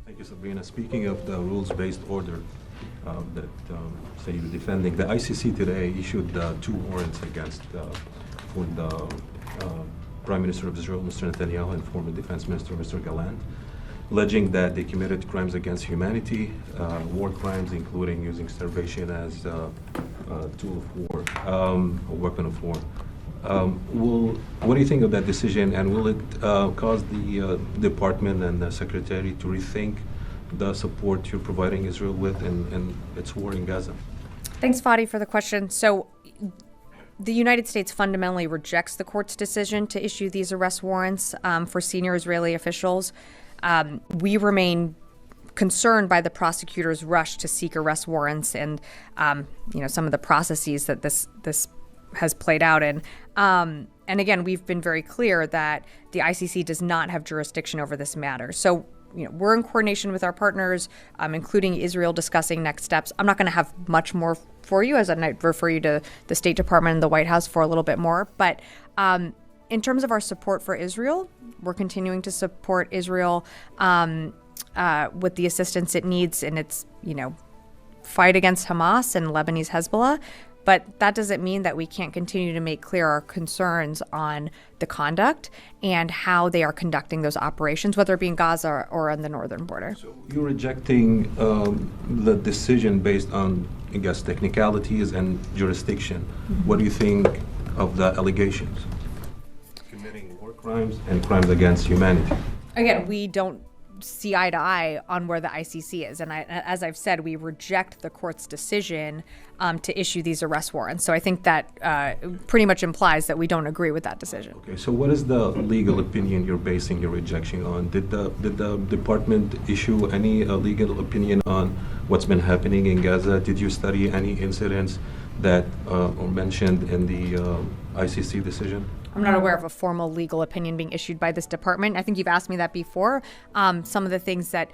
Thank you, Sabrina. Speaking of the rules-based order that say you're defending, the ICC today issued 2 warrants against for the Prime Minister of Israel, Mr. Netanyahu, and former Defense Minister, Mr. Gallant, alleging that they committed crimes against humanity, war crimes, including using starvation as a tool of war, a weapon of war. What do you think of that decision, and will it cause the department and the secretary to rethink the support you're providing Israel with in its war in Gaza? Thanks, Fadi, for the question. So the United States fundamentally rejects the court's decision to issue these arrest warrants for senior Israeli officials. We remain concerned by the prosecutor's rush to seek arrest warrants and, some of the processes that this has played out in. And again, we've been very clear that the ICC does not have jurisdiction over this matter. So, we're in coordination with our partners, including Israel, discussing next steps. I'm not going to have much more for you, as I refer you to the State Department and the White House for a little bit more. But in terms of our support for Israel, we're continuing to support Israel with the assistance it needs in its, fight against Hamas and Lebanese Hezbollah. But that doesn't mean that we can't continue to make clear our concerns on the conduct and how they are conducting those operations, whether it be in Gaza or on the northern border. So you're rejecting the decision based on, I guess, technicalities and jurisdiction. Mm-hmm. What do you think of the allegations? Committing war crimes and crimes against humanity. Again, we don't see eye to eye on where the ICC is. And as I've said, we reject the court's decision to issue these arrest warrants. So I think that pretty much implies that we don't agree with that decision. Okay, so what is the legal opinion you're basing your rejection on? Did the department issue any legal opinion on what's been happening in Gaza? Did you study any incidents that are mentioned in the ICC decision? I'm not aware of a formal legal opinion being issued by this department. I think you've asked me that before. Some of the things that,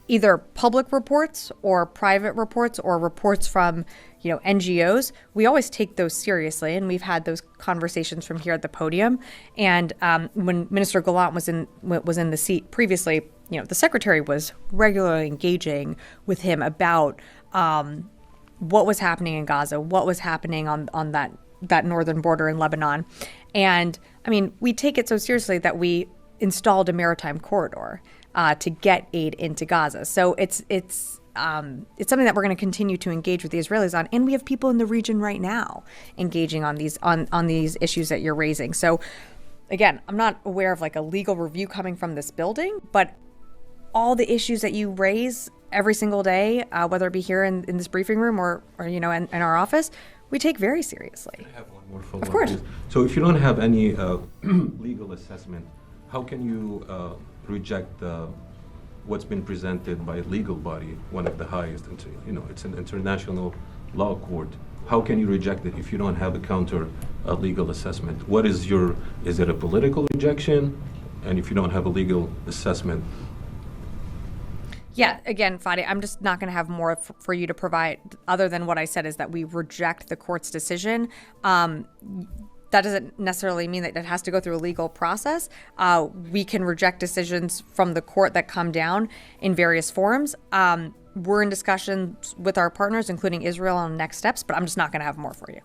either public reports or private reports or reports from, NGOs, we always take those seriously. And we've had those conversations from here at the podium. And when Minister Gallant was in the seat previously, the secretary was regularly engaging with him about what was happening in Gaza, what was happening on that northern border in Lebanon. And we take it so seriously that we installed a maritime corridor to get aid into Gaza. So it's something that we're going to continue to engage with the Israelis on. And we have people in the region right now engaging on these issues that you're raising. So again, I'm not aware of like a legal review coming from this building, but all the issues that you raise every single day, whether it be here in this briefing room or in our office, we take very seriously. I have one more follow-up. Of course. Please. So if you don't have any legal assessment, how can you reject what's been presented by a legal body, one of the highest, it's an international law court? How can you reject it if you don't have a counter legal assessment? Is it a political rejection? And if you don't have a legal assessment? Yeah, again, Fadi, I'm just not going to have more for you to provide other than what I said is that we reject the court's decision. That doesn't necessarily mean that it has to go through a legal process. We can reject decisions from the court that come down in various forums. We're in discussions with our partners, including Israel, on next steps, but I'm just not going to have more for you.